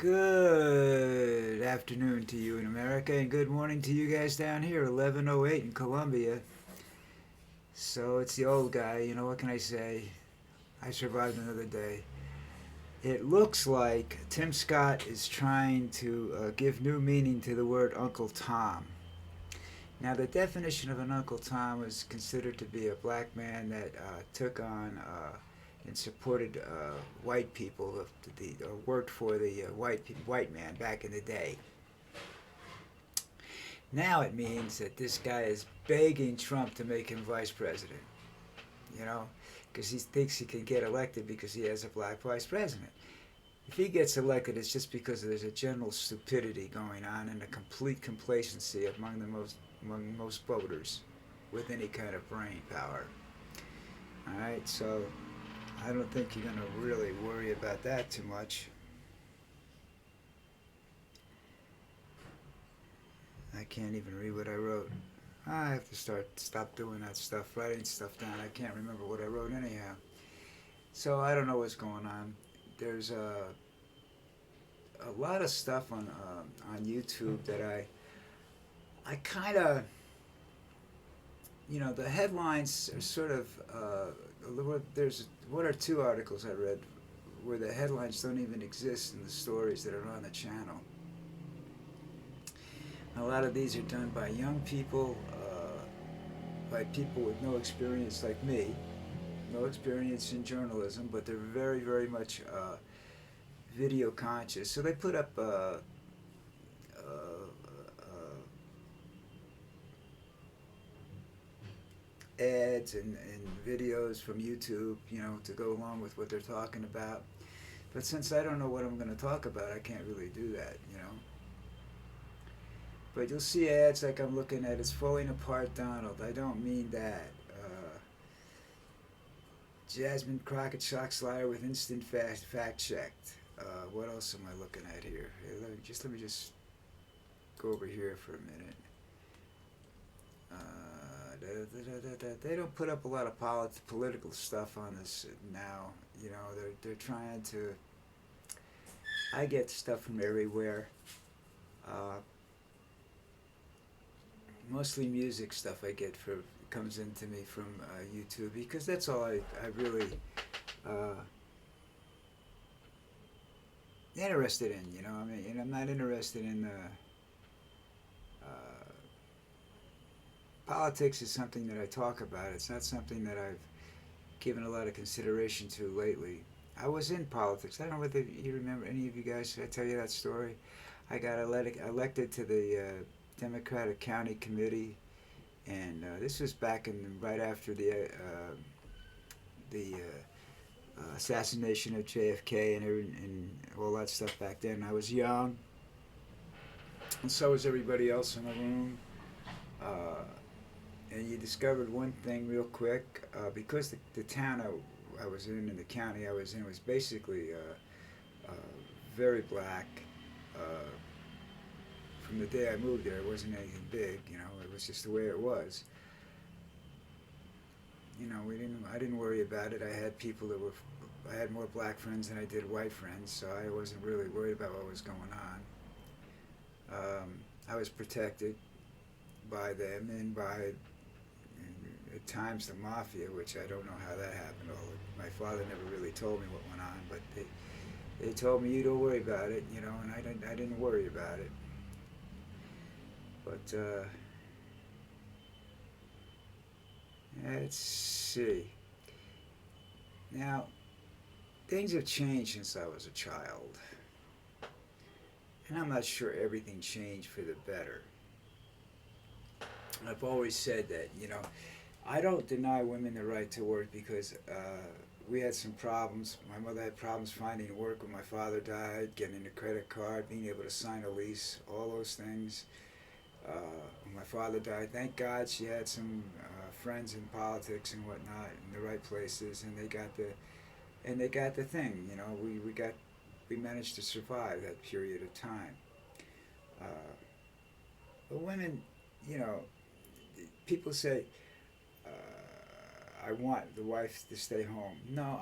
Good afternoon to you in America, and good morning to you guys down here, 11:08 in Colombia. So it's the old guy, what can I say? I survived another day. It looks like Tim Scott is trying to give new meaning to the word Uncle Tom. Now, the definition of an Uncle Tom was considered to be a black man that took on and supported white people, worked for the white man back in the day. Now it means that this guy is begging Trump to make him vice president, you know, because he thinks he can get elected because he has a black vice president. If he gets elected, it's just because there's a general stupidity going on and a complete complacency among most voters with any kind of brain power. All right, so I don't think you're going to really worry about that too much. I can't even read what I wrote. I have to stop doing that stuff, writing stuff down. I can't remember what I wrote anyhow. So I don't know what's going on. There's a lot of stuff on YouTube that I kind of, the headlines are sort of there's one or two articles I read where the headlines don't even exist in the stories that are on the channel. A lot of these are done by young people, by people with no experience like me, no experience in journalism, but they're very, very much video conscious. So they put up ads and videos from YouTube, to go along with what they're talking about. But since I don't know what I'm going to talk about, I can't really do that. But you'll see ads like I'm looking at. It's falling apart, Donald. I don't mean that. Jasmine Crockett shock slider with instant fact checked. What else am I looking at here? Hey, let me just go over here for a minute. They don't put up a lot of political stuff on this now. They're trying to. I get stuff from everywhere. Mostly music stuff I get comes into me from YouTube because that's all I really interested in. I mean, and I'm not interested in politics. Is something that I talk about. It's not something that I've given a lot of consideration to lately. I was in politics. I don't know whether you remember, any of you guys. Did I tell you that story? I got elected to the Democratic County Committee, and this was back right after the assassination of JFK and all that stuff back then. I was young, and so was everybody else in the room. And you discovered one thing real quick, because the town I was in and the county I was in was basically very black. From the day I moved there, it wasn't anything big, it was just the way it was. I didn't worry about it. I had more black friends than I did white friends, so I wasn't really worried about what was going on. I was protected by them and by, at times, the mafia, which I don't know how that happened. My father never really told me what went on, but they told me, you don't worry about it, and I didn't worry about it. But let's see. Now, things have changed since I was a child. And I'm not sure everything changed for the better. I've always said that, I don't deny women the right to work because we had some problems. My mother had problems finding work when my father died, getting a credit card, being able to sign a lease, all those things. When my father died, thank God she had some friends in politics and whatnot in the right places, and they got the thing. We managed to survive that period of time. But women, people say, I want the wife to stay home. No,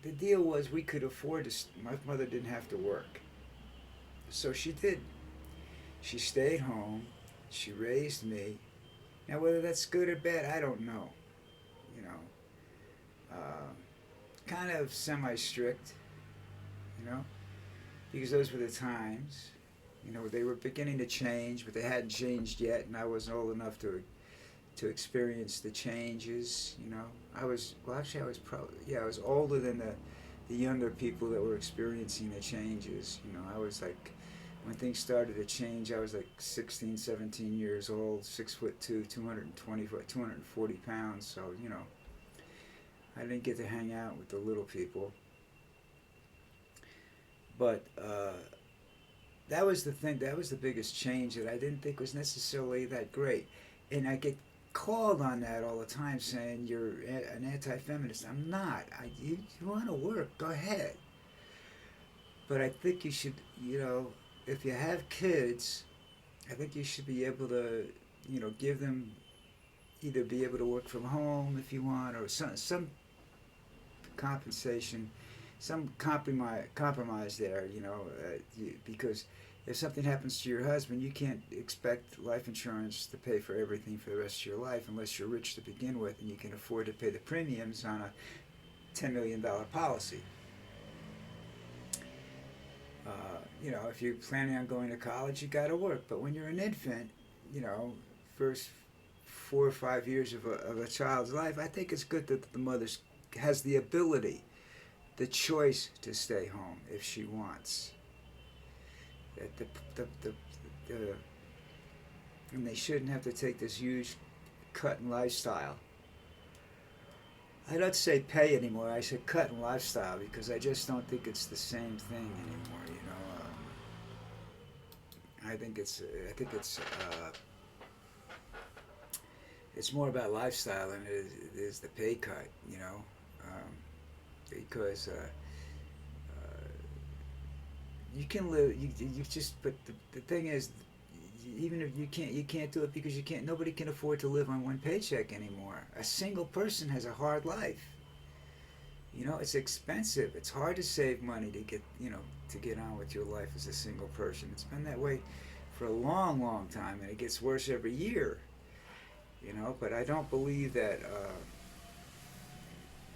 the deal was we could afford to. My mother didn't have to work. So she did. She stayed home. She raised me. Now, whether that's good or bad, I don't know. You know, kind of semi-strict. You know, because those were the times. You know, they were beginning to change, but they hadn't changed yet, and I wasn't old enough to experience the changes. You know, I was well. Actually, I was probably I was older than the younger people that were experiencing the changes. You know, I was like when things started to change. I was like 16, 17 years old, 6'2", 220, 240 pounds. So you know, I didn't get to hang out with the little people. But that was the thing. That was the biggest change that I didn't think was necessarily that great. And I get called on that all the time, saying you're an anti-feminist. I'm not. You want to work, go ahead. But I think you should, you know, if you have kids, I think you should be able to, you know, give them either be able to work from home if you want, or some compensation, some compromise there, you know, because if something happens to your husband, you can't expect life insurance to pay for everything for the rest of your life unless you're rich to begin with and you can afford to pay the premiums on a $10 million policy. You know, if you're planning on going to college, you got to work. But when you're an infant, you know, first 4 or 5 years of a child's life, I think it's good that the mother has the ability, the choice to stay home if she wants. That the and they shouldn't have to take this huge cut in lifestyle. I don't say pay anymore. I say cut in lifestyle because I just don't think it's the same thing anymore. You know, I think it's more about lifestyle than it is the pay cut. You know, because you can live. You just. But the thing is, even if you can't do it because you can't. Nobody can afford to live on one paycheck anymore. A single person has a hard life. You know, it's expensive. It's hard to save money to get to get on with your life as a single person. It's been that way for a long, long time, and it gets worse every year. You know, but I don't believe that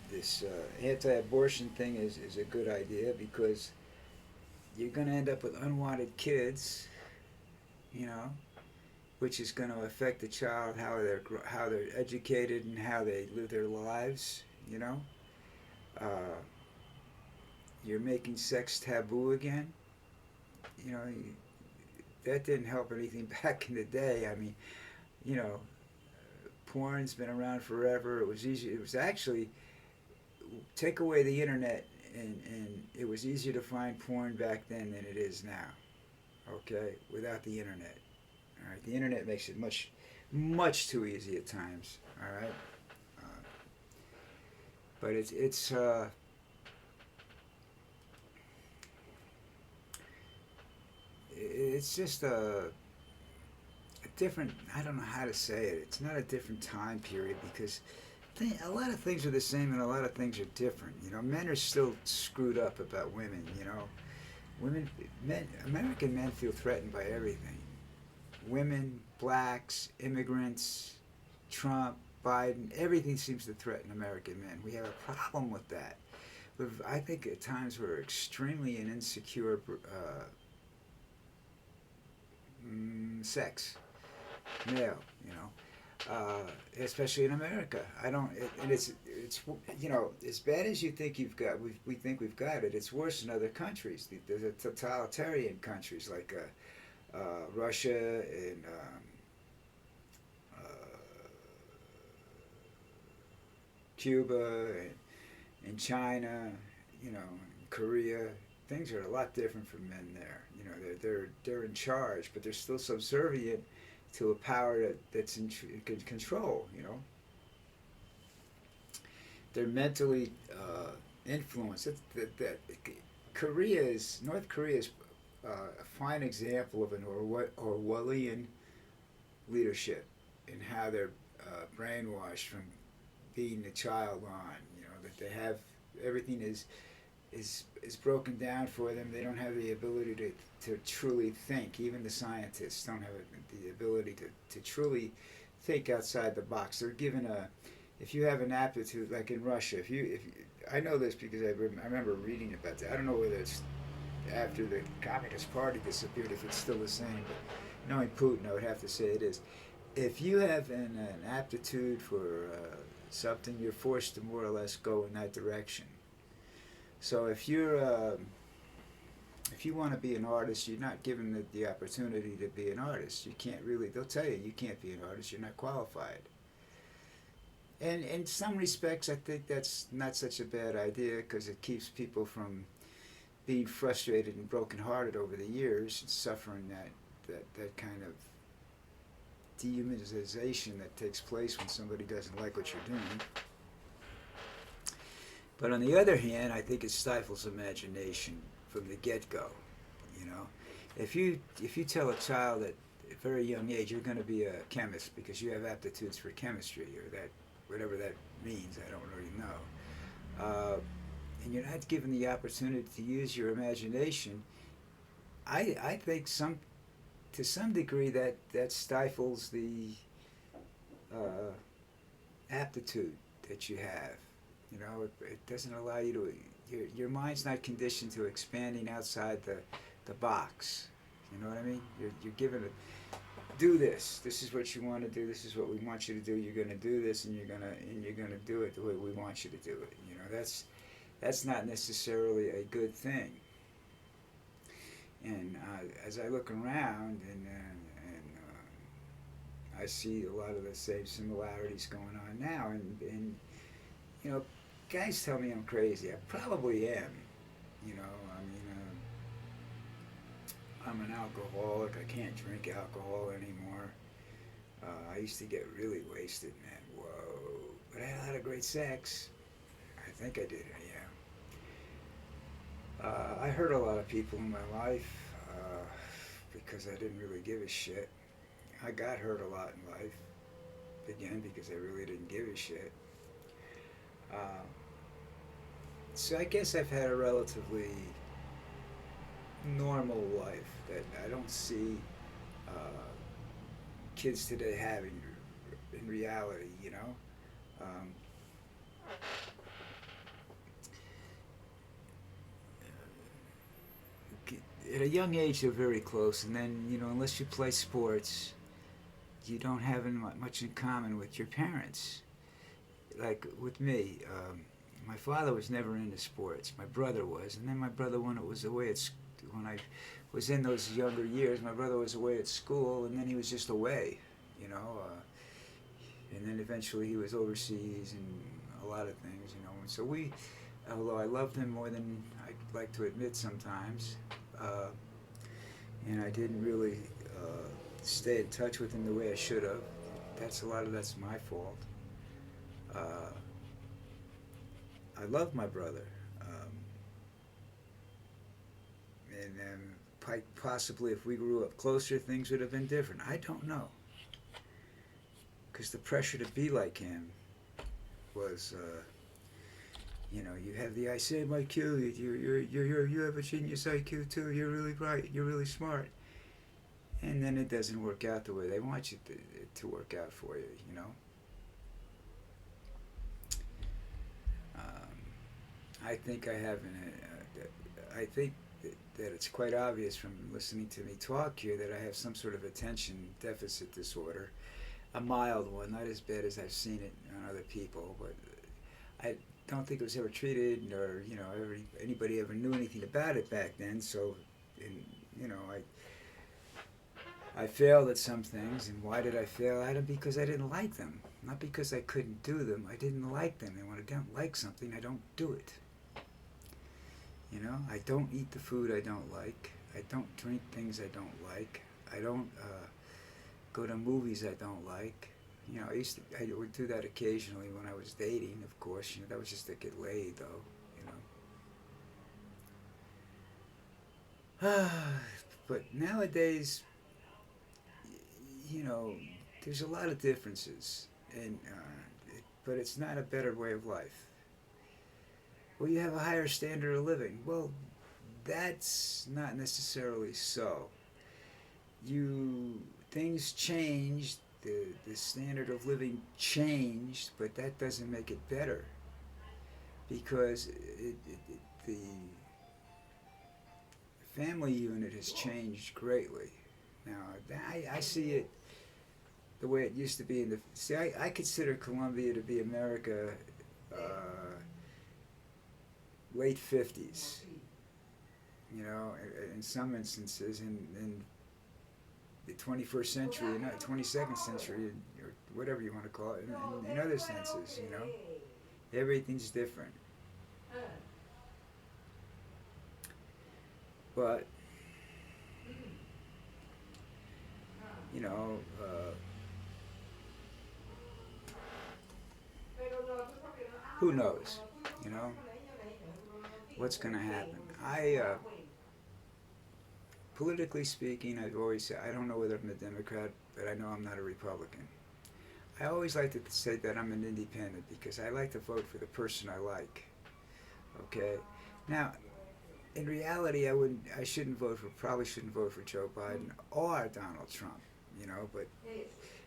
this anti-abortion thing is a good idea because you're going to end up with unwanted kids. You know, which is going to affect the child, how they're educated and how they live their lives. You know, uh, you're making sex taboo again. You know, that didn't help anything back in the day. I mean, you know, porn's been around forever. It was easy. It was actually take away the internet, and it was easier to find porn back then than it is now. Okay, without the internet. All right, the internet makes it much too easy at times. All right, but it's just a different. I don't know how to say it. It's not a different time period because a lot of things are the same and a lot of things are different. You know, men are still screwed up about women. You know, American men feel threatened by everything. Women, blacks, immigrants, Trump, Biden, everything seems to threaten American men. We have a problem with that. I think at times we're extremely an insecure sex, male, you know, especially in America. I don't, and it's you know, as bad as you think you've got, we think we've got it. It's worse in other countries. The totalitarian countries like Russia and Cuba and China, you know, Korea. Things are a lot different for men there. You know, they're in charge, but they're still subservient to a power that's in control. You know, they're mentally influenced. North Korea is a fine example of an Orwellian leadership in how they're brainwashed from being the child on. You know, that they have everything is is broken down for them. They don't have the ability to truly think. Even the scientists don't have the ability to truly think outside the box. They're given a, if you have an aptitude, like in Russia, if you I know this because I remember reading about that. I don't know whether it's after the Communist Party disappeared, if it's still the same, but knowing Putin, I would have to say it is. If you have an aptitude for something, you're forced to more or less go in that direction. So if you want to be an artist, you're not given the opportunity to be an artist. You can't really. They'll tell you can't be an artist. You're not qualified. And in some respects, I think that's not such a bad idea because it keeps people from being frustrated and brokenhearted over the years and suffering that kind of dehumanization that takes place when somebody doesn't like what you're doing. But on the other hand, I think it stifles imagination from the get-go. You know, if you tell a child at a very young age you're going to be a chemist because you have aptitudes for chemistry or that whatever that means, I don't really know, and you're not given the opportunity to use your imagination, I think to some degree that stifles the aptitude that you have. You know, it doesn't allow you to, your mind's not conditioned to expanding outside the box. You know what I mean? You're given a, do this. This is what you want to do. This is what we want you to do. You're going to do this, and you're going to do it the way we want you to do it. You know, that's not necessarily a good thing. And as I look around and I see a lot of the same similarities going on now, and you know, guys tell me I'm crazy. I probably am. You know, I mean, I'm an alcoholic. I can't drink alcohol anymore. I used to get really wasted, man. Whoa. But I had a lot of great sex. I think I did, yeah. I hurt a lot of people in my life because I didn't really give a shit. I got hurt a lot in life, again, because I really didn't give a shit. So I guess I've had a relatively normal life that I don't see kids today having in reality, you know. At a young age they're very close, and then, you know, unless you play sports, you don't have much in common with your parents. Like with me, my father was never into sports. My brother was, and then my brother, when I was in those younger years, my brother was away at school, and then he was just away, you know. And then eventually he was overseas and a lot of things, you know. And so although I loved him more than I'd like to admit sometimes, and I didn't really stay in touch with him the way I should have. That's my fault. I love my brother, and possibly if we grew up closer, things would have been different. I don't know, because the pressure to be like him was, you know, you have the same IQ, you have a genius IQ too. You're really bright. You're really smart, and then it doesn't work out the way they want you to work out for you. You know. I think I think that it's quite obvious from listening to me talk here that I have some sort of attention deficit disorder, a mild one, not as bad as I've seen it on other people, but I don't think it was ever treated, or, you know, anybody ever knew anything about it back then. So, you know, I failed at some things, and why did I fail at them? Because I didn't like them, not because I couldn't do them. I didn't like them, and when I don't like something, I don't do it. You know, I don't eat the food I don't like. I don't drink things I don't like. I don't go to movies I don't like. You know, I would do that occasionally when I was dating, of course. You know, that was just to get laid, though. You know. But nowadays, you know, there's a lot of differences, and but it's not a better way of life. well, you have a higher standard of living. Well, that's not necessarily so. You things changed, the standard of living changed, but that doesn't make it better because the family unit has changed greatly. Now, I see it the way it used to be in the. See, I consider Colombia to be America, uh, late 50s. You know, in some instances, in the 21st century, 22nd century, or whatever you want to call it, in other senses, you know, everything's different. But you know, who knows? You know, what's going to happen? Politically speaking, I've always said I don't know whether I'm a Democrat, but I know I'm not a Republican. I always like to say that I'm an independent because I like to vote for the person I like. Okay, now in reality, I shouldn't vote for, probably shouldn't vote for Joe Biden or Donald Trump. You know, but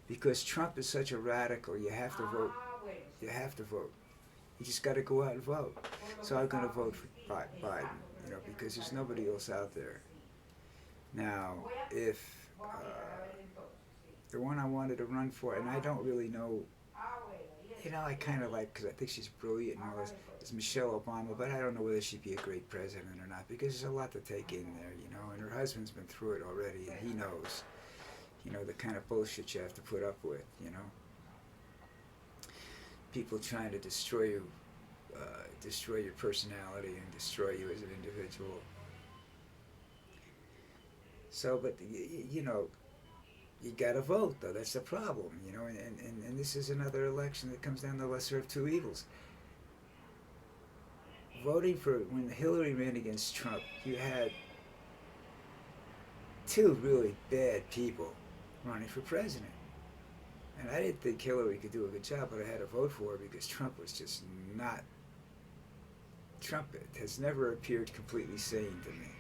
because Trump is such a radical, you have to vote. You have to vote. You just got to go out and vote. So I'm going to vote for Biden. You know, because there's nobody else out there. Now, if the one I wanted to run for, and I don't really know, you know, I kind of like, because I think she's brilliant and all this, is Michelle Obama, but I don't know whether she'd be a great president or not, because there's a lot to take in there, you know, and her husband's been through it already, and he knows, you know, the kind of bullshit you have to put up with, you know. People trying to destroy your personality and destroy you as an individual. So, but, you know, you got to vote, though. That's the problem, you know, and this is another election that comes down to the lesser of two evils. Voting for, when Hillary ran against Trump, you had two really bad people running for president. And I didn't think Hillary could do a good job, but I had to vote for her because Trump was just not. Trump has never appeared completely sane to me.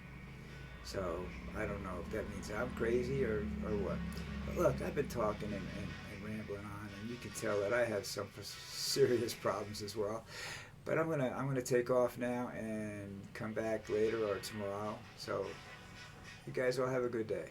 So I don't know if that means I'm crazy or what. But look, I've been talking and rambling on, and you can tell that I have some serious problems as well. But I'm gonna take off now and come back later or tomorrow. So you guys all have a good day.